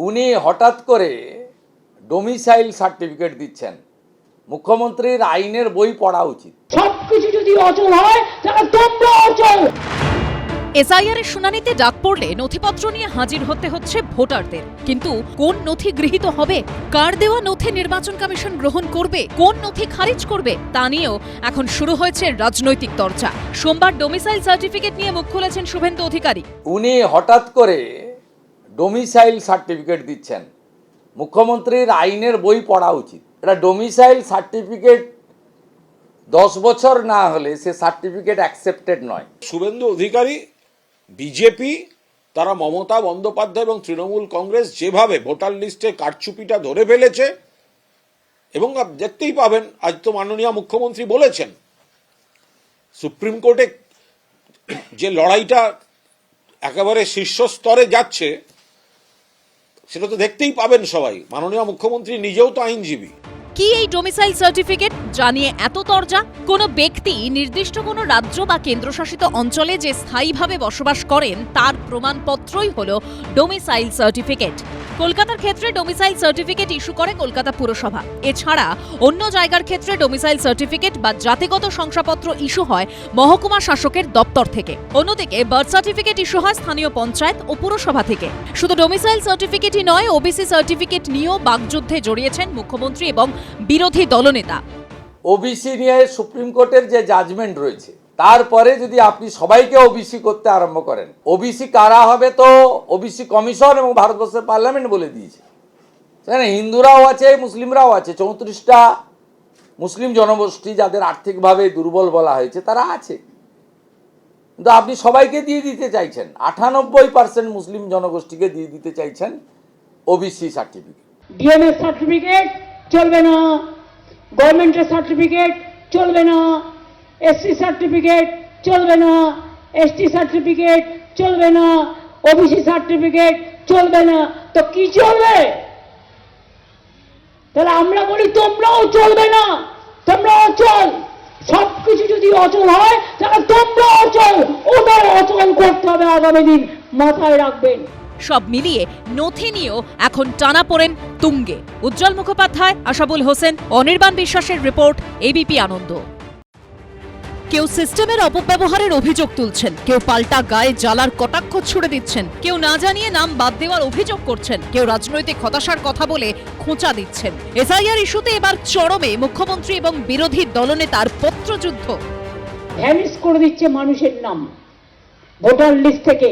উনি হঠাৎ করে ডোমিসাইল সার্টিফিকেট দিচ্ছেন। মুখ্যমন্ত্রীর আইনের বই পড়া উচিত। সবকিছু যদি অচল হয় তাহলে তোমরা অচল। এসআইআর এর শুনানিতে ডাক পড়লে নথিপত্র নিয়ে হাজির হতে হচ্ছে ভোটারদের, কিন্তু কোন নথি গৃহীত হবে, কার দেওয়া নথি নির্বাচন কমিশন গ্রহণ করবে, কোন নথি খারিজ করবে তা নিয়েও এখন শুরু হয়েছে রাজনৈতিক চর্চা। সোমবার ডোমিসাইল সার্টিফিকেট নিয়ে মুখ খুলেছেন শুভেন্দু অধিকারী। উনি হঠাৎ করে ডোমিসাইল সার্টিফিকেট দিচ্ছেন। মুখ্যমন্ত্রীর আইনের বই পড়া উচিত। এটা ডোমিসাইল সার্টিফিকেট 10 বছর না হলে সে সার্টিফিকেট অ্যাকসেপ্টেড নয়। শুভেন্দু অধিকারী, বিজেপি, তারা মমতা বন্দ্যোপাধ্যায় এবং তৃণমূল কংগ্রেস যেভাবে ভোটার লিস্টে কারচুপিটা ধরে ফেলেছে, এবং দেখতেই পাবেন আজ তো মাননীয় মুখ্যমন্ত্রী বলেছেন সুপ্রিম কোর্টে যে লড়াইটা একেবারে শীর্ষস্তরে যাচ্ছে সেটা তো দেখতেই পাবেন সবাই। মাননীয় মুখ্যমন্ত্রী নিজেও তো আইনজীবী। কি এই ডোমিসাইল সার্টিফিকেট জানিয়ে এত তরজা? কোনো ব্যক্তি নির্দিষ্ট কোনো রাজ্য বা কেন্দ্রশাসিত অঞ্চলে যে স্থায়ীভাবে বসবাস করেন তার প্রমাণপত্রই হলো ডোমিসাইল সার্টিফিকেট। কলকাতার ক্ষেত্রে ডোমিসাইল সার্টিফিকেট ইস্যু করে কলকাতা পুরসভা। এছাড়া অন্য জায়গার ক্ষেত্রে ডোমিসাইল সার্টিফিকেট বা জাতিগত শংসাপত্র ইস্যু হয় মহকুমা শাসকের দপ্তর থেকে। অন্যদিকে বার্থ সার্টিফিকেট ইস্যু হয় স্থানীয় পঞ্চায়েত ও পুরসভা থেকে। শুধু ডোমিসাইল সার্টিফিকেটই নয়, ওবিসি সার্টিফিকেট নিয়েও বাগযুদ্ধে জড়িয়েছেন মুখ্যমন্ত্রী এবং বিরোধী দলনেতা। ওবিসি নিয়ে সুপ্রিম কোর্টের যে জাজমেন্ট রয়েছে, তারপরে যদি আপনি সবাইকে ওবিসি করতে আরম্ভ করেন, ওবিসি কারা হবে তো ওবিসি কমিশন এবং ভারতবর্ষের পার্লামেন্ট বলে দিয়েছে। সেখানে হিন্দুরাও আছে, মুসলিমরাও আছে। 34টা মুসলিম জনগোষ্ঠী যাদের আর্থিকভাবে দুর্বল বলা হয়েছে তারা আছে, কিন্তু আপনি সবাইকে দিয়ে দিতে চাইছেন। 98% মুসলিম জনগোষ্ঠীকে দিয়ে দিতে চাইছেন ওবিসি সার্টিফিকেট। ডিএমএস সার্টিফিকেট চলবে না, গভর্নমেন্টের সার্টিফিকেট চলবে না, এসসি সার্টিফিকেট চলবে না, এসটি সার্টিফিকেট চলবে না, ওবিসি সার্টিফিকেট চলবে না। তো কি চলবে? তাহলে আমরা বলি তোমরাও চলবে না, তোমরা অচল। সবকিছু যদি অচল হয় তাহলে তোমরা অচল। ওটাও অচল করতে হবে আগামী দিন, মাথায় রাখবেন। সব মিলিয়ে নথি নিয়েও এখন টানাপোড়েন তুঙ্গে। উজ্জ্বল মুখোপাধ্যায়, আশাবুল হোসেন, অনির্বাণ বিশ্বাসের রিপোর্ট, এবিপি আনন্দ। কেউ সিস্টেমের অপব্যবহারের অভিযোগ তুলছেন, কেউ পাল্টা গায়ে জ্বালার কটাক্ষ ছুড়ে দিচ্ছেন, কেউ না জানিয়ে নাম বাদ দেওয়ার অভিযোগ করছেন, কেউ রাজনৈতিক হতাশার কথা বলে খোঁচা দিচ্ছেন। এসআইআর ইস্যুতে এবার চরমে মুখ্যমন্ত্রী এবং বিরোধী দলনেতার পত্রযুদ্ধ। ভ্যানিশ করে দিচ্ছে মানুষের নাম ভোটার লিস্ট থেকে।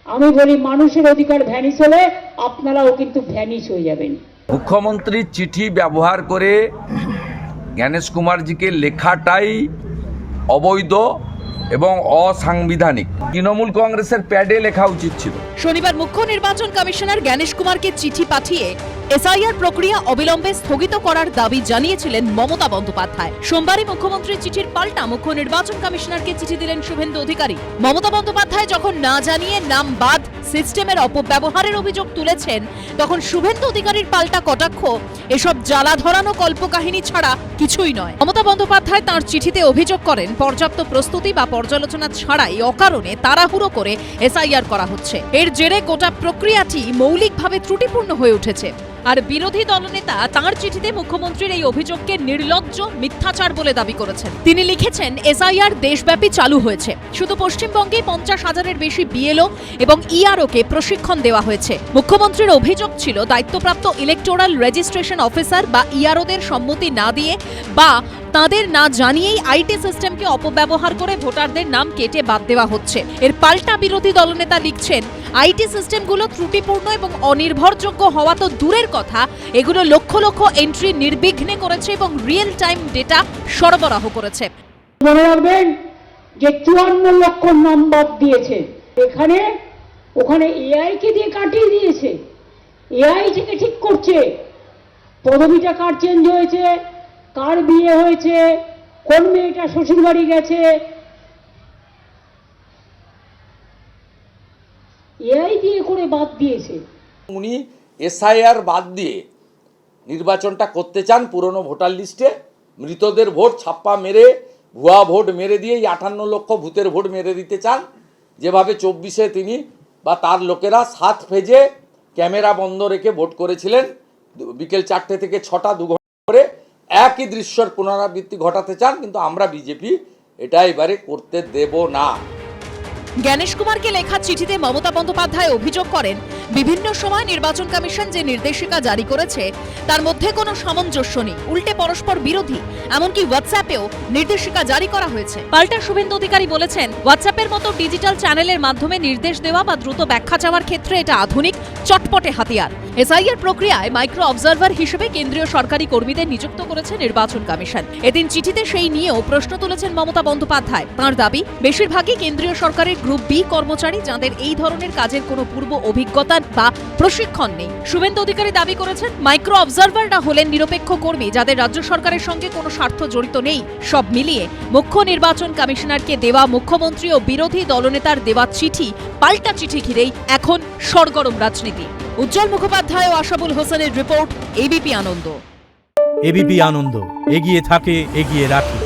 আমি বলি মানুষের অধিকার ভ্যানিশ হলে আপনারাও কিন্তু ভ্যানিশ হয়ে যাবেন। মুখ্যমন্ত্রীর চিঠি ব্যবহার করে জ্ঞানেশ কুমারজিকে লেখাটাই অবৈধ এবং অসাংবিধানিক। তৃণমূল কংগ্রেসের প্যাডে লেখা উচিত ছিল। শনিবার মুখ্য নির্বাচন কমিশনার জ্ঞানেশ কুমারকে চিঠি পাঠিয়ে এসআইআর প্রক্রিয়া অবিলম্বে স্থগিত করার দাবি জানিয়েছিলেন মমতা বন্দ্যোপাধ্যায়। সোমবারই মুখ্যমন্ত্রীর চিঠির পাল্টা মুখ্য নির্বাচন কমিশনারকে চিঠি দিলেন শুভেন্দু অধিকারী। মমতা বন্দ্যোপাধ্যায় যখন না জানিয়ে নাম বাদ সিস্টেমের অপব্যবহারের অভিযোগ তুলেছেন, তখন শুভেন্দু অধিকারীর পাল্টা কটাক্ষ এসব জ্বালা ধরানো কল্পকাহিনী ছাড়া কিছুই নয়। মমতা বন্দ্যোপাধ্যায় তাঁর চিঠিতে অভিযোগ করেন, পর্যাপ্ত প্রস্তুতি বা পর্যালোচনা ছাড়াই অকারণে তাড়াহুড়ো করে এসআইআর করা হচ্ছে। এর জেরে গোটা প্রক্রিয়াটি মৌলিকভাবে ত্রুটিপূর্ণ হয়ে উঠেছে। আর বিরোধী দলনেতা তাঁর চিঠিতে মুখ্যমন্ত্রীর এই অভিযোগকে নির্লজ্জ, মিথ্যাচার বলে দাবি করেছেন। তিনি লিখেছেন, এসআইআর দেশব্যাপী চালু হয়েছে। শুধু পশ্চিমবঙ্গে 50,000-এর বেশি বিএলও এবং ইআরওকে প্রশিক্ষণ দেওয়া হয়েছে। মুখ্যমন্ত্রীর অভিযোগ ছিল দায়িত্বপ্রাপ্ত ইলেকটোরাল রেজিস্ট্রেশন অফিসার বা ইআরওদের সম্মতি না দিয়ে বা তাদের না জানিয়েই আইটি সিস্টেমকে অপব্যবহার করে ভোটারদের নাম কেটে বাদ দেওয়া হচ্ছে। এর পাল্টা বিরোধী দলনেতা লিখছেন, আইটি সিস্টেমগুলো ত্রুটিপূর্ণ এবং অনির্ভরযোগ্য হওয়া তো দূরের কথা, এগুলো লক্ষ লক্ষ এন্ট্রি নির্বিঘ্নে করেছে এবং রিয়েল টাইম ডেটা সরবরাহ করেছে। মনে রাখবেন যে 54 লক্ষ নাম্বার দিয়েছে, এখানে ওখানে এআই কে দিয়ে কাটিয়ে দিয়েছে। এআই থেকে ঠিক করছে পদবিটা কার চেঞ্জ হয়েছে, কার বিয়ে হয়েছে, কোন মেয়েটা শ্বশুর বাড়ি গেছে, এআই দিয়ে করে বাদ দিয়েছে। উনি এসআইআর বাদ দিয়ে নির্বাচনটা করতে চান পুরনো ভোটার লিস্টে। মৃতদের ভোট ছাপ্পা মেরে, ভুয়া ভোট মেরে দিয়ে 58 লক্ষ ভূতের ভোট মেরে দিতে চান, যেভাবে 24-এ তিনি বা তার লোকেরা 7 ফেজে ক্যামেরা বন্ধ রেখে ভোট করেছিলেন, বিকেল 4টে থেকে 6টা 2 ঘন্টা করে একই দৃশ্যের পুনরাবৃত্তি ঘটাতে চান, কিন্তু আমরা বিজেপি এটা এবারে করতে দেব না। জ্ঞানেশ কুমারকে লেখা চিঠিতে মমতা বন্দ্যোপাধ্যায় অভিযোগ করেন, বিভিন্ন সময় নির্বাচন কমিশন যে নির্দেশিকা জারি করেছে তার মধ্যে কোনো সামঞ্জস্য নেই, উল্টে পরস্পর বিরোধী। এমনকি হোয়াটসঅ্যাপেও নির্দেশিকা জারি করা হয়েছে। পাল্টা শুভেন্দু অধিকারী বলেছেন, হোয়াটসঅ্যাপের মতো ডিজিটাল চ্যানেলের মাধ্যমে নির্দেশ দেওয়া বা দ্রুত ব্যাখ্যা চাওয়ার ক্ষেত্রে এটা আধুনিক চটপটে হাতিয়ার। এসআইআর প্রক্রিয়ায় মাইক্রো অবজারভার হিসেবে কেন্দ্রীয় সরকারি কর্মীদের নিযুক্ত করেছে নির্বাচন কমিশন। এদিন চিঠিতে সেই নিয়েও প্রশ্ন তুলেছেন মমতা বন্দ্যোপাধ্যায়। তাঁর দাবি, বেশিরভাগই কেন্দ্রীয় সরকারের গ্রুপ বি কর্মচারী, যাদের এই ধরনের কাজের কোনো পূর্ব অভিজ্ঞতা বা প্রশিক্ষণ নেই। শুভেন্দু অধিকারী দাবি করেছেন, মাইক্রো অবজারভাররা হলেন নিরপেক্ষ কর্মী, যাদের রাজ্য সরকারের সঙ্গে কোনো স্বার্থ জড়িত নেই। সব মিলিয়ে মুখ্য নির্বাচন কমিশনারকে দেওয়া মুখ্যমন্ত্রী ও বিরোধী দলনেতার দেওয়া চিঠি, পাল্টা চিঠি ঘিরেই এখন সরগরম রাজনীতি। উজ্জ্বল মুখোপাধ্যায় ও আশাবুল হোসেনের রিপোর্ট, এবিপি আনন্দ। এবিপি আনন্দ, এগিয়ে থাকে, এগিয়ে রাখে।